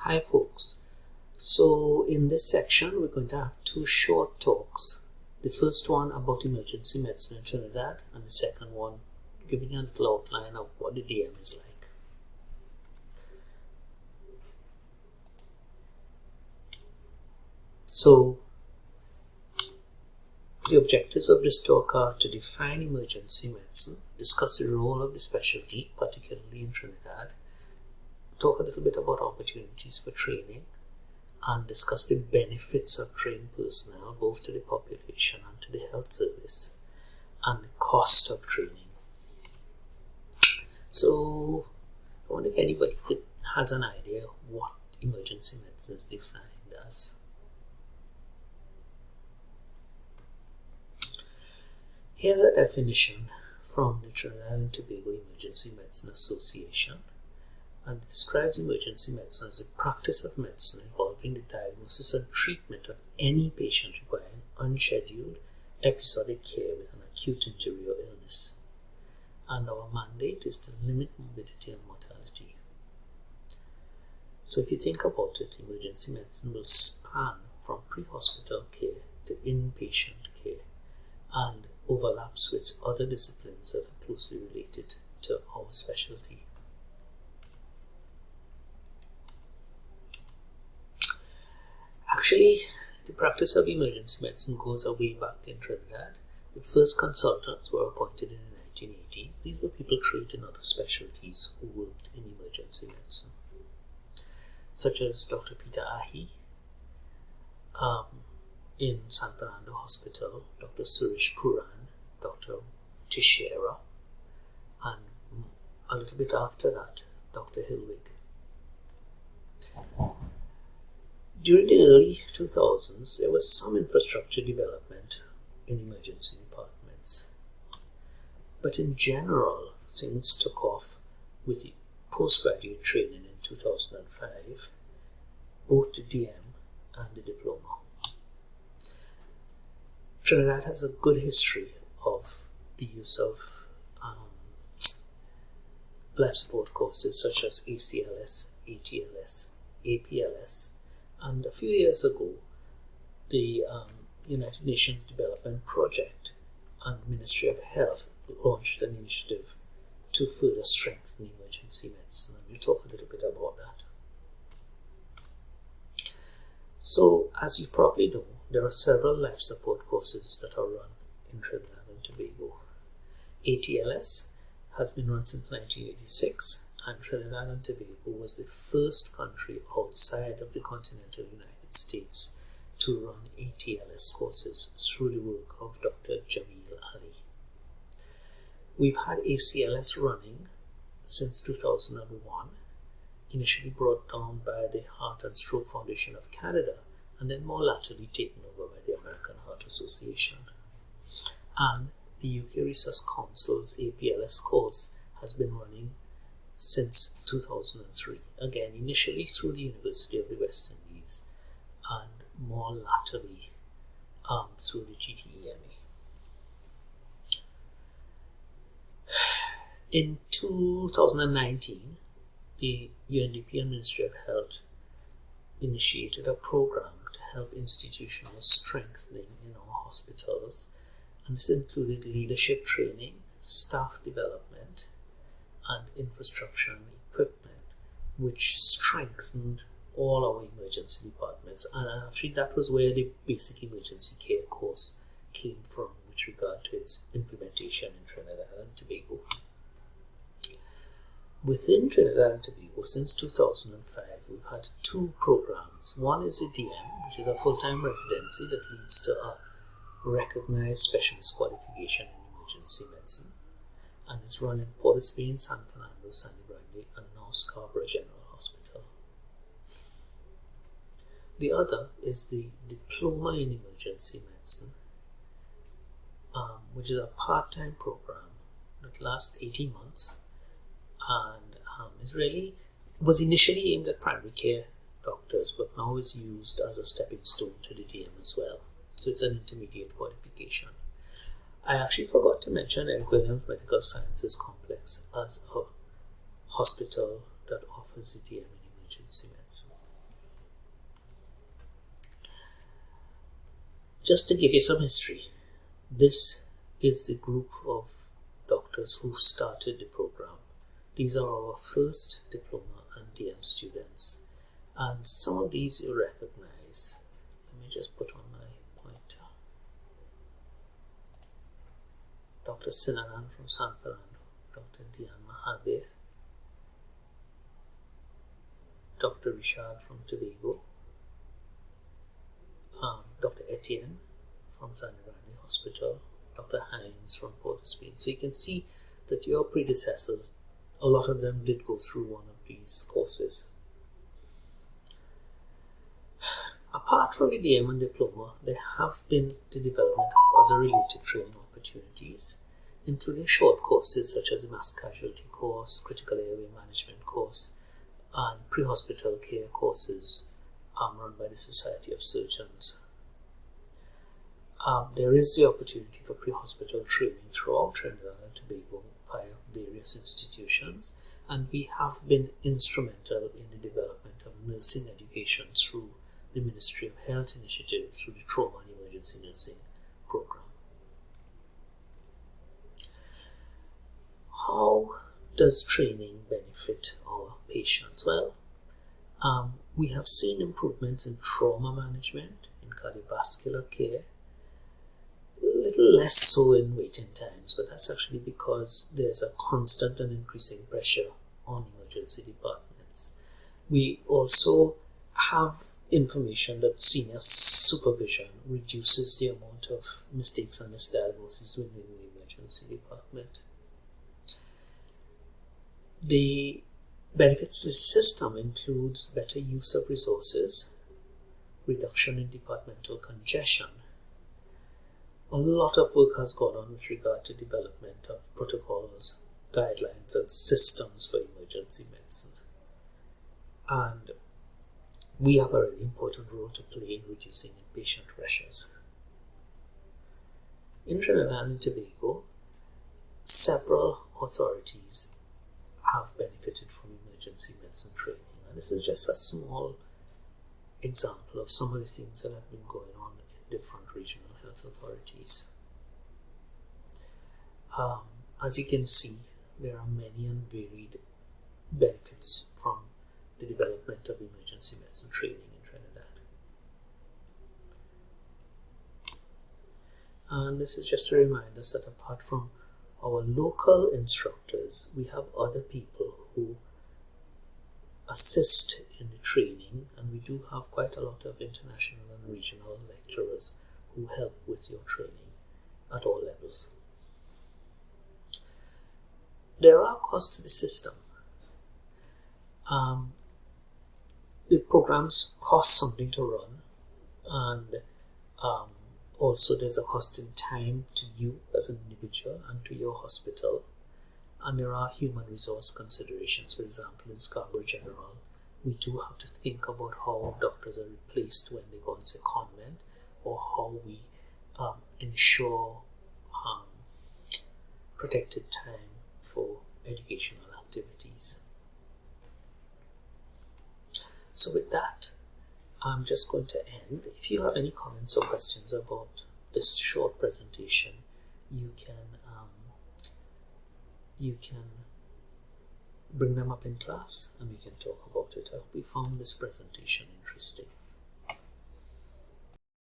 Hi folks, so in this section we're going to have two short talks. The first one about emergency medicine in Trinidad, and the second one giving you a little outline of what the DM is like. So the objectives of this talk are to define emergency medicine, discuss the role of the specialty, particularly in Trinidad, talk a little bit about opportunities for training, and discuss the benefits of trained personnel both to the population and to the health service, and the cost of training. So I wonder if anybody has an idea what emergency medicine is defined as. Here's a definition from the Trinidad and Tobago Emergency Medicine Association, and it describes emergency medicine as the practice of medicine involving the diagnosis and treatment of any patient requiring unscheduled episodic care with an acute injury or illness. And our mandate is to limit morbidity and mortality. So if you think about it, emergency medicine will span from pre-hospital care to inpatient care and overlaps with other disciplines that are closely related to our specialty. Actually, the practice of emergency medicine goes way back in Trinidad. The first consultants were appointed in the 1980s. These were people trained in other specialties who worked in emergency medicine, such as Dr. Peter Ahi in San Fernando Hospital, Dr. Suresh Puran, Dr. Teixeira, and a little bit after that, Dr. Hilwig. During the early 2000s, there was some infrastructure development in emergency departments. But in general, things took off with the postgraduate training in 2005, both the DM and the diploma. Trinidad has a good history of the use of life support courses such as ACLS, ATLS, APLS, and a few years ago, the United Nations Development Project and Ministry of Health launched an initiative to further strengthen emergency medicine, and we'll talk a little bit about that. So, as you probably know, there are several life support courses that are run in Trinidad and Tobago. ATLS has been run since 1986, and Trinidad and Tobago was the first country outside of the continental United States to run ATLS courses through the work of Dr. Jamil Ali. We've had ACLS running since 2001, initially brought down by the Heart and Stroke Foundation of Canada, and then more latterly taken over by the American Heart Association. And the UK Research Council's APLS course has been running since 2003, again initially through the University of the West Indies and more latterly through the TTEMA. In 2019, the UNDP and Ministry of Health initiated a program to help institutional strengthening in our hospitals, and this included leadership training, staff development, and infrastructure and equipment, which strengthened all our emergency departments. And actually that was where the basic emergency care course came from with regard to its implementation in Trinidad and Tobago. Within Trinidad and Tobago, since 2005, we've had two programs. One is the DM, which is a full-time residency that leads to a recognized specialist qualification in emergency medicine, and it's run in Port of Spain, San Fernando, Sandy Bradley, and now Scarborough General Hospital. The other is the Diploma in Emergency Medicine, which is a part-time program that lasts 18 months and was initially aimed at primary care doctors, but now is used as a stepping stone to the DM as well. So it's an intermediate qualification. I actually forgot to mention Eric Williams Medical Sciences Complex as a hospital that offers the DM in emergency medicine. Just to give you some history, this is the group of doctors who started the program. These are our first diploma and DM students, and some of these you recognize. Let me just put on my pointer. Dr. Sinanan from San Fernando, Dr. Dian Mahabir, Dr. Richard from Tobago, Dr. Etienne from Zanirani Hospital, Dr. Hines from Port of Spain. So you can see that your predecessors, a lot of them did go through one of these courses. Apart from the DM and diploma, there have been the development of other related training opportunities, including short courses such as the mass casualty course, critical airway management course, and pre-hospital care courses run by the Society of Surgeons. There is the opportunity for pre-hospital training throughout Trinidad and Tobago via various institutions, and we have been instrumental in the development of nursing education through the Ministry of Health initiative through the Trauma and Emergency Nursing Program. How does training benefit our patients? Well, we have seen improvements in trauma management, in cardiovascular care, a little less so in waiting times, but that's actually because there's a constant and increasing pressure on emergency departments. We also have information that senior supervision reduces the amount of mistakes and misdiagnoses within the emergency department. The benefits to the system includes better use of resources, reduction in departmental congestion. A lot of work has gone on with regard to development of protocols, guidelines, and systems for emergency medicine. And we have a really important role to play in reducing inpatient rushes. In Trinidad and Tobago, several authorities have benefited from emergency medicine training. And this is just a small example of some of the things that have been going on in different regional health authorities. As you can see, there are many and varied benefits from the development of emergency medicine training in Trinidad. And this is just to remind us that apart from our local instructors, we have other people who assist in the training, and we do have quite a lot of international and regional lecturers who help with your training at all levels. There are costs to the system. The programs cost something to run, and also there's a cost in time to you as an individual and to your hospital, and there are human resource considerations. For example, in Scarborough General, we do have to think about how doctors are replaced when they go on secondment, or how we ensure protected time for educational activities. So with that, I'm just going to end. If you have any comments or questions about this short presentation, you can bring them up in class and we can talk about it. I hope you found this presentation interesting.